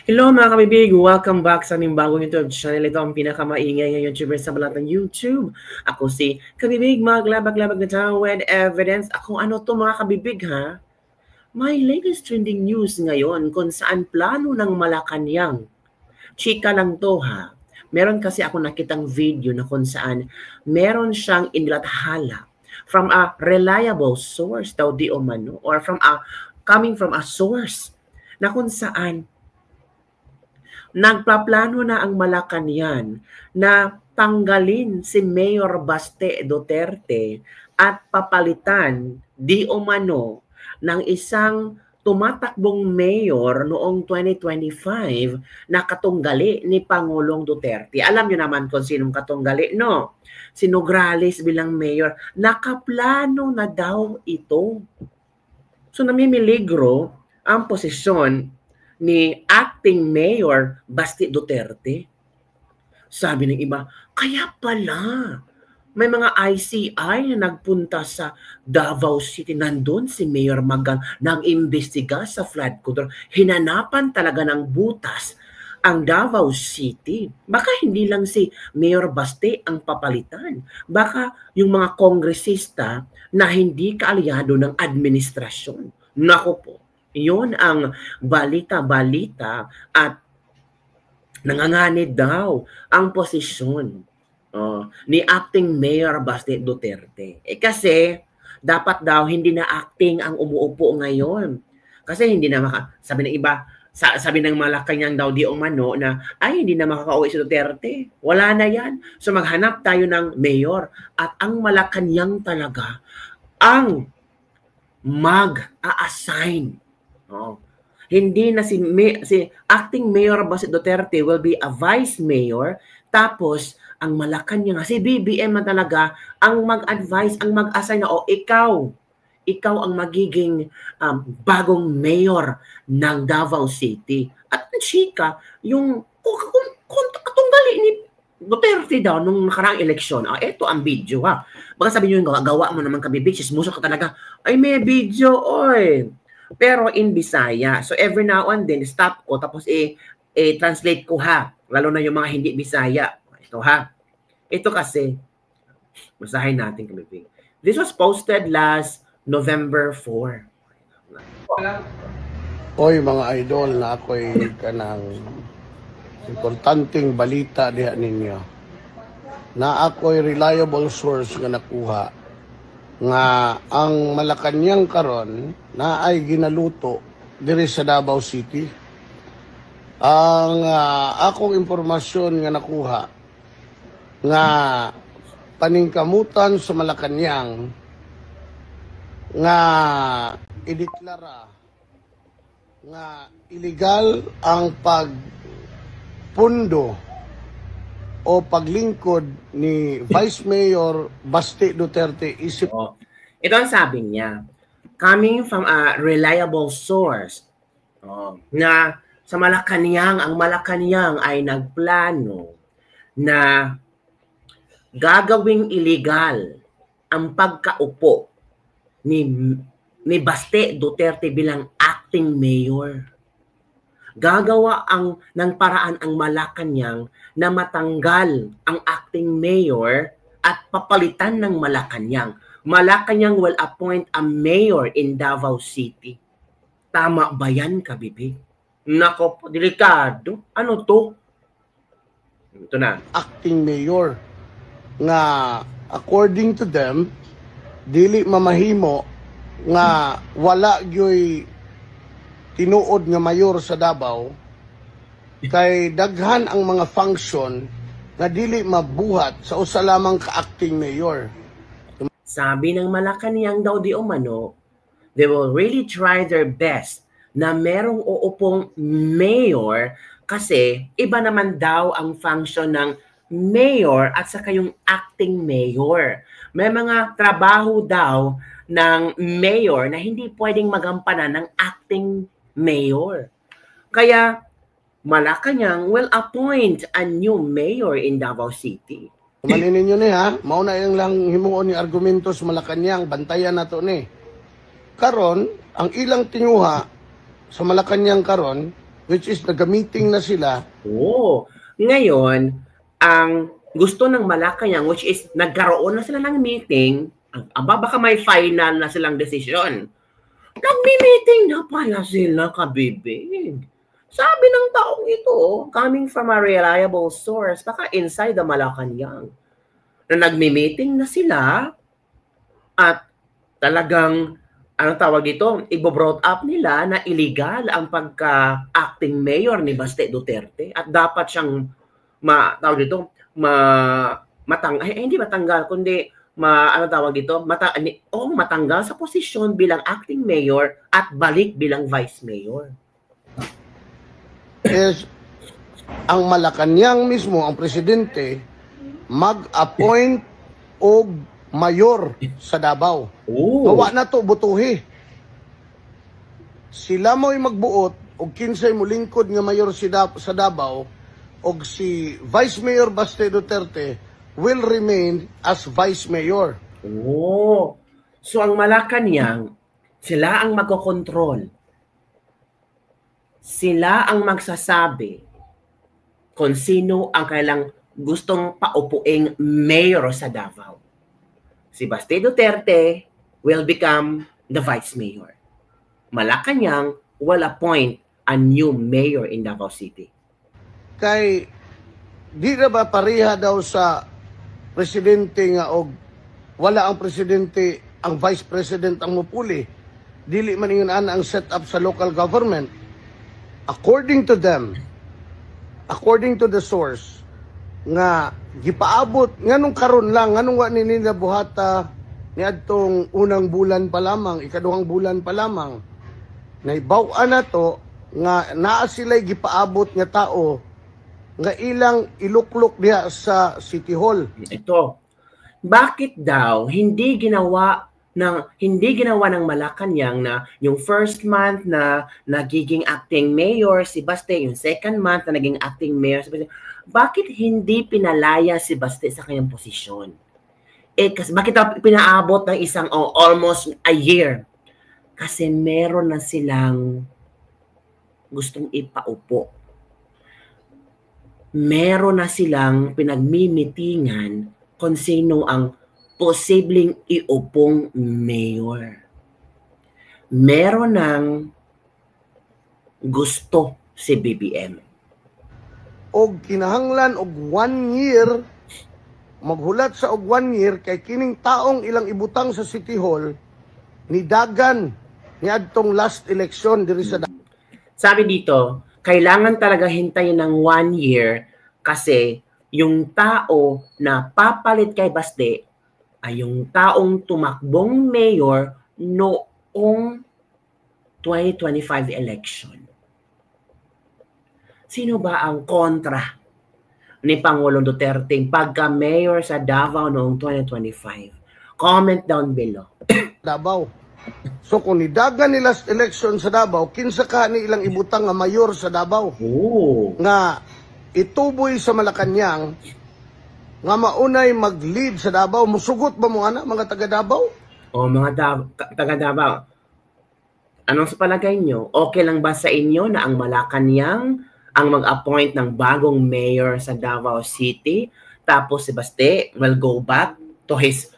Hello mga kabibig! Welcome back sa aming bagong YouTube channel. Ito ang pinakamaingay ng YouTuber sa balat ng YouTube. Ako si Kabibig, maglabag-labag na tayo with evidence. Ako ano to mga kabibig ha? May latest trending news ngayon kung saan plano ng Malacanang. Chika lang to ha. Meron kasi ako nakitang video na kung saan meron siyang inilathala from a reliable source daw di umano or coming from a source na kung saan nagpaplano na ang Malacanang na tanggalin si Mayor Baste Duterte at papalitan di umano ng isang tumatakbong mayor noong 2025 na katunggali ni Pangulong Duterte. Alam niyo naman kung sinong katunggali, no? Si Nograles bilang mayor. Nakaplano na daw ito. So namimiligro ang posisyon ni acting mayor Basti Duterte. Sabi ng iba, kaya pala may mga ICI na nagpunta sa Davao City. Nandun si Mayor Magang nag-imbestiga sa flood control. Hinanapan talaga ng butas ang Davao City. Baka hindi lang si Mayor Baste ang papalitan. Baka yung mga kongresista na hindi kaalyado ng administrasyon. Nako po. Yun ang balita-balita at nanganganib daw ang posisyon ni acting Mayor Baste Duterte. Kasi dapat daw hindi na acting ang umuupo ngayon. Kasi hindi na sabi ng iba, sabi ng Malacanang daw di umano na ay hindi na makakauwi si Duterte. Wala na yan. So maghanap tayo ng mayor at ang Malacanang talaga ang mag-a-assign. Hindi na si acting Mayor Baste Duterte will be a vice mayor, tapos ang Malacanang si BBM na talaga ang mag-advise, ang mag-assign na ikaw ang magiging bagong mayor ng Davao City. At chika, yung katunggali ni Duterte daw nung nakaraang eleksyon. Ito ang video ha. Baka sabi nyo yung gawa mo naman kabibig, sismuso ka talaga. Ay may video, oy. Pero in Bisaya. So every now and then, stop ko, tapos translate ko ha. Lalo na yung mga hindi Bisaya. Ito ha. Ito kasi, basahin natin kabibig. This was posted last November 4. Oy mga idol, na ako'y kanang importanteng balita diha ninyo. Na ako'y reliable source nga nakuha nga ang Malacanang karon na ay ginaluto diri sa Davao City. Ang akong impormasyon nga nakuha nga paningkamutan sa Malacanang nga ideklara nga illegal ang pagpundo o paglingkod ni Vice Mayor Baste Duterte isip. Ito ang sabi niya, coming from a reliable source na sa Malacanang, ang Malacanang ay nagplano na gagawing illegal ang pagkaupo ni Baste Duterte bilang acting mayor. Gagawa ng paraan ang Malacanang na matanggal ang acting mayor at papalitan ng Malacanang. Malacanang will appoint a mayor in Davao City. Tama ba yan, kabibig? Nako, delikado. Ano to? Ito na. Acting mayor nga according to them dili mamahimo nga wala gyoy tinuod nga mayor sa Davao kay daghan ang mga function nga dili mabuhat sa usa lamang ka-acting mayor. Sabi ng Malacanang daw di umano, they will really try their best na merong uupong mayor kasi iba naman daw ang function ng mayor at saka yung acting mayor. May mga trabaho daw ng mayor na hindi pwedeng magampanan ng acting mayor. Kaya Malacanang will appoint a new mayor in Davao City. Manin ninyo ni ha, mauna yung lang himuon ni argumento sa Malacanang, bantayan na to ni. Karon, ang ilang tinuha sa Malacanang karon, which is nag-meeting na sila. Oo. Ngayon, ang gusto ng Malacanang, which is nagkaroon na sila ng meeting, baka may final na silang desisyon. Nagmi-meeting na pala sila, kabibig. Sabi ng taong ito, coming from a reliable source, baka inside the Malacanang, na nagmi-meeting na sila at talagang, ano tawag dito, i-brought up nila na illegal ang pagka-acting mayor ni Baste Duterte at dapat siyang tawag dito, hindi matanggal, kundi ano tawag dito, matanggal sa posisyon bilang acting mayor at balik bilang vice mayor. Is ang Malacanang mismo, ang presidente, mag-appoint og mayor sa Davao. Gawa na to, butuhi. Sila mo'y magbuot og kinsay mo lingkod nga mayor sa Davao og si Vice Mayor Baste Duterte will remain as Vice Mayor. So ang Malacanang, sila ang magkokontrol. Sila ang magsasabi kung sino ang kailang gustong paupuing mayor sa Davao. Si Baste Duterte will become the vice mayor. Malacanang will appoint a new mayor in Davao City. Kay di na ba pareha daw sa presidente nga og wala ang presidente, ang vice president ang mupuli. Dili man ingon ana ang setup sa local government. According to them, according to the source, nga gipaabot nganong karon lang, nganong wa ni buhata niadtong unang bulan pa lamang, ikaduhang bulan pa lamang, naibaw-an na to nga naa sila'y gipaabot nga tao nga ilang iluklok diha sa City Hall. Ito, bakit daw hindi ginawa ng Malacanang na yung first month na nagiging acting mayor si Baste, yung second month na naging acting mayor si Baste, bakit hindi pinalaya si Baste sa kanyang posisyon? Kasi bakit pinaabot ng isang almost a year? Kasi meron na silang gustong ipaupo. Meron na silang pinagmimitingan kung sino ang posibleng iupong mayor. Meron ng gusto si BBM. Og kinahanglan og 1 year, maghulat sa og 1 year kay kining taong ilang ibutang sa City Hall ni dagan ni adtong last election diri sa Sabi dito, kailangan talaga hintayin ng 1 year kasi yung tao na papalit kay Baste ay yung taong tumakbong mayor noong 2025 election. Sino ba ang kontra ni Pangulong Duterte pagka-mayor sa Davao noong 2025? Comment down below. Davao. So kung nidagan ni last election sa Davao, kinsa ka ni ilang ibutang nga mayor sa Davao? Nga ituboy sa Malacanang nga maunay mag-lead sa Davao. Musugot ba mo ana mga taga Davao? Mga taga Davao. Anong sa palagay nyo? Okay lang ba sa inyo na ang Malacanang ang mag-appoint ng bagong mayor sa Davao City? Tapos si Baste will go back to his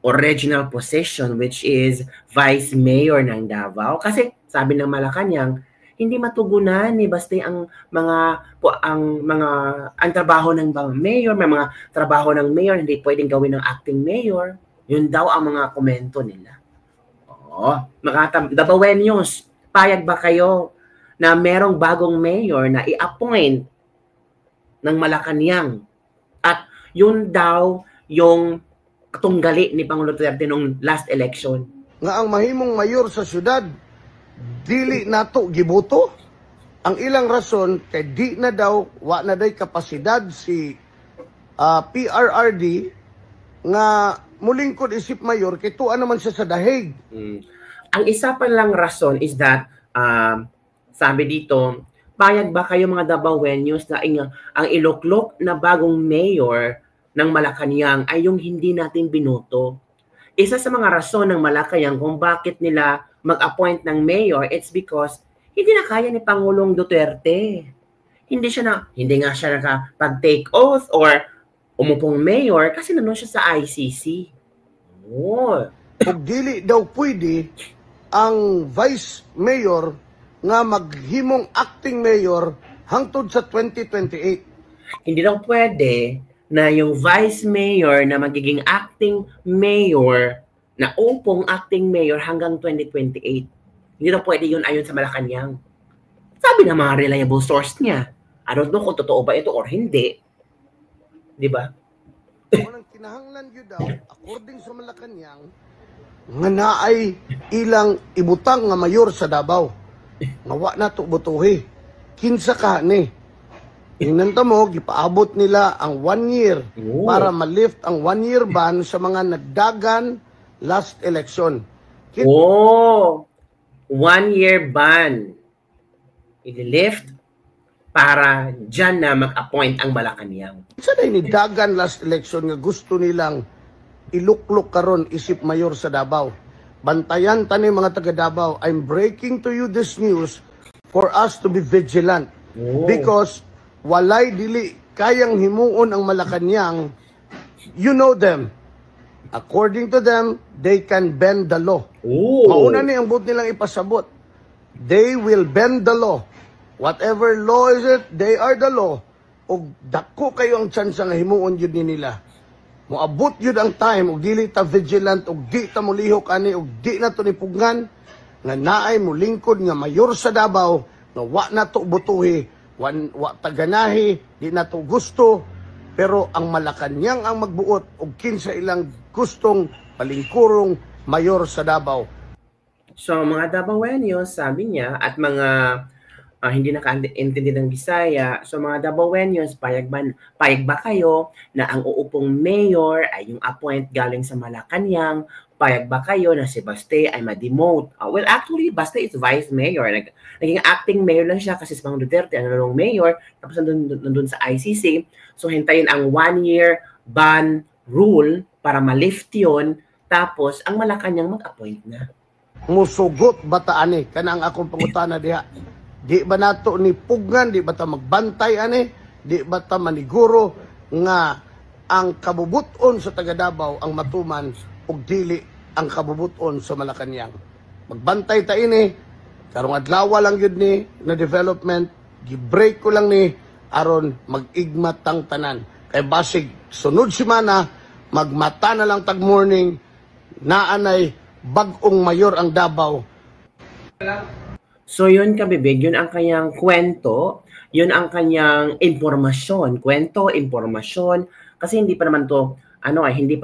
original position, which is vice mayor ng Davao. Kasi sabi ng Malacanang, hindi matugunan ni Baste ang trabaho ng mayor, may mga trabaho ng mayor hindi pwedeng gawin ng acting mayor. Yun daw ang mga komento nila. Mga Davaoenos, payag ba kayo na merong bagong mayor na i-appoint ng Malacanang? At yun daw yung katunggali ni Pangulong Duterte nung last election. Nga ang mahimong mayor sa syudad, dili nato giboto. Ang ilang rason kay di na daw wa na day kapasidad si PRRD nga mulingkod isip mayor kay tuwa naman siya sa dahig. Ang isa pa lang rason is that sabi dito, payag ba kayo mga Davaoenos na ang iluklok na bagong mayor ng Malacanang ay yung hindi natin binoto? Isa sa mga rason ng Malacanang kung bakit nila mag-appoint ng mayor, it's because Hindi na kaya ni Pangulong Duterte. Hindi nga siya nakapag-take oath or umupong mayor kasi nandun siya sa ICC. Oh. Kung dili daw pwede ang vice mayor nga maghimong acting mayor hangtod sa 2028. Hindi daw pwede na yung vice mayor na magiging acting mayor, na upong acting mayor hanggang 2028. Hindi daw pwede yun ayon sa Malacanang. Sabi ng mga reliable source niya. I don't know kung totoo ba ito or hindi. Di ba? Unang kinahanglan yun daw, according sa Malacanang, nga naay ilang ibutang nga mayor sa Davao. Nga wa na to butuhi. Kinsa ka ni. Inanta mo, gipaabot nila ang 1 year para ma-lift ang 1 year ban sa mga nagdagan last election. 1 year ban. I-lift para dyan na mag-appoint ang Malacanang. Sa na inidagan last election nga gusto nilang iluklok karon isip mayor sa Davao. Bantayan tani mga taga Davao. I'm breaking to you this news for us to be vigilant. Because walay dili kayang himuon ang Malacanang, you know them. According to them, they can bend the law. Mauna ni ang buot nilang ipasabot. They will bend the law. Whatever law is it, they are the law. O dako kayo ang chance nga himuon yun ni nila. Moabot yun ang time, o dili ta vigilant, o di ta mulihok ani, o di na to nipugngan, nga naay mo lingkod nga mayor sa Davao, nga wa na to butuhi, wa taganahi, di na to gusto, pero ang Malacanang ang magbuot, o kinsa ilang gustong palingkurong mayor sa Davao. So mga Davaoenos, sabi niya, at mga hindi nakaintindi ng Bisaya. So mga Davaoenos, payag ba kayo na ang uupong mayor ay yung appoint galing sa Malacanang? Payag ba kayo na si Baste ay ma-demote? Well, actually, Baste is vice mayor. Naging acting mayor lang siya kasi si Pangulong Duterte ang nalong mayor, tapos nandun sa ICC. So hintayin ang 1 year ban rule para ma-lift yun, tapos ang Malacanang mag-appoint na. Musugot bataan eh, kanang akong pangutana diha. Di ba nato ni pugnan, di ba ta magbantay ani, di ba ta maniguro nga ang kabubuton sa taga Davao ang matuman ug dili ang kabubuton sa Malacanang. Magbantay ta ini, karong adlaw lang yun ni na development, gi-break ko lang ni aron mag-igmat tang tanan. Kay basig sunod semana magmata na lang tag morning naanay bag-ong mayor ang Davao. So yun kabibig, yun ang kanyang kwento, yun ang kanyang impormasyon, kwento, impormasyon, kasi hindi pa naman to, hindi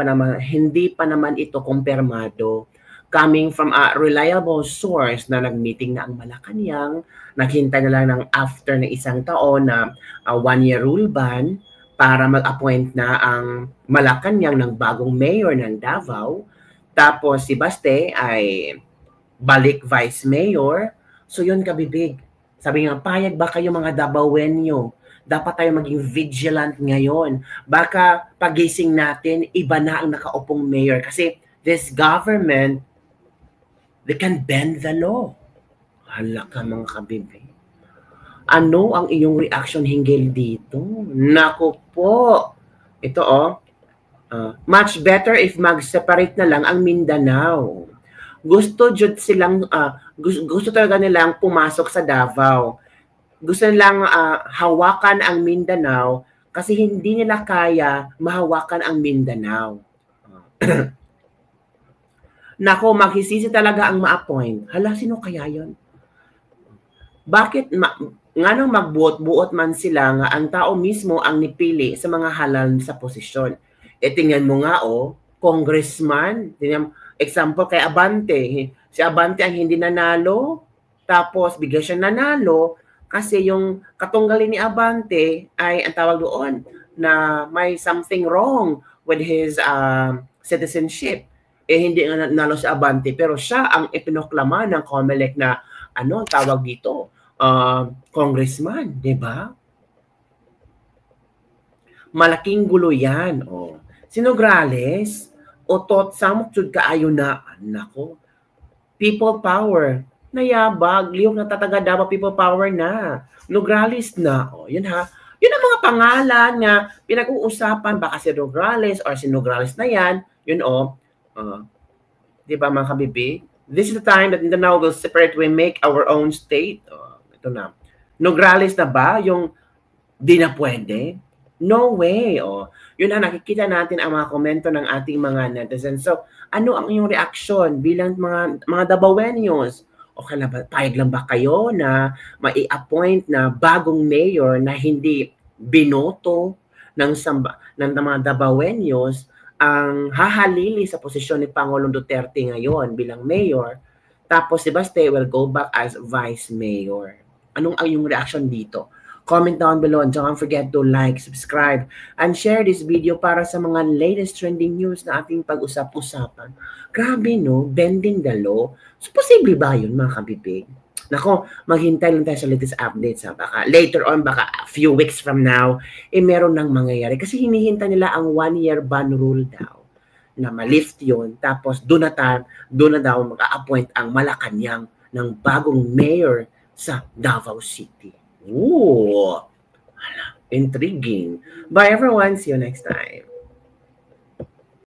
pa naman ito kumpirmado. Coming from a reliable source na nag-meeting na ang Malacanang, naghintay na lang ng after ng isang taon na 1-year rule ban para mag-appoint na ang Malacanang ng bagong mayor ng Davao. Tapos si Baste ay balik vice mayor. So yun kabibig. Sabi nga, payag ba kayo mga Davaoenyo? Dapat tayo maging vigilant ngayon. Baka pagising natin, iba na ang nakaupong mayor. Kasi this government, they can bend the law. Hala ka mga kabibig. Ano ang iyong reaction hinggil dito? Naku po. Ito much better if mag-separate na lang ang Mindanao. Gusto talaga nilang pumasok sa Davao. Gusto nilang hawakan ang Mindanao kasi hindi nila kaya mahawakan ang Mindanao. Nako, maghisisi talaga ang ma-appoint. Hala, sino kaya yon? Bakit nga nang magbuot-buot man sila nga ang tao mismo ang nipili sa mga halal sa posisyon? Tingnan mo nga congressman, example kay Abante. Si Abante ang hindi nanalo, tapos bigla siya nanalo kasi yung katunggali ni Abante ay ang tawag doon na may something wrong with his citizenship. Hindi nga nanalo si Abante, pero siya ang ipinoklama ng COMELEC na tawag dito, congressman, di ba? Malaking gulo yan. Sino Grales? Otot samot jud kaayo na nako. People power. Nayabag, lihok na tataga Davao People Power na. Nograles na. O, yun ha. Yun ang mga pangalan na pinag-uusapan. Baka si Nograles or si Nograles na yan. Yun o. Di ba mga kabibi? This is the time that Mindanao will separate, we make our own state. Ito na. Nograles na ba? Yung di na pwede? No way. Yun na, nakikita natin ang mga komento ng ating mga netizens. So, ano ang inyong reaction bilang mga Dabawenyos? Okay lang ba, payag lang ba kayo na mai-appoint na bagong mayor na hindi binoto ng mga Dabawenyos ang hahalili sa posisyon ni Pangulong Duterte ngayon bilang mayor, tapos si Baste will go back as vice mayor? Anong ang iyong reaction dito? Comment down below and don't forget to like, subscribe, and share this video para sa mga latest trending news na ating pag-usap-usapan. Grabe no, bending the law. So, posible ba yun mga kabibig? Nako, maghintay lang tayo sa latest updates. Baka later on, baka a few weeks from now, meron nang mangyayari. Kasi hinihintay nila ang 1-year ban rule daw na ma-lift yun. Tapos doon na daw mag-a-appoint ang Malacanang ng bagong mayor sa Davao City. Ooh, intriguing. Bye everyone. See you next time.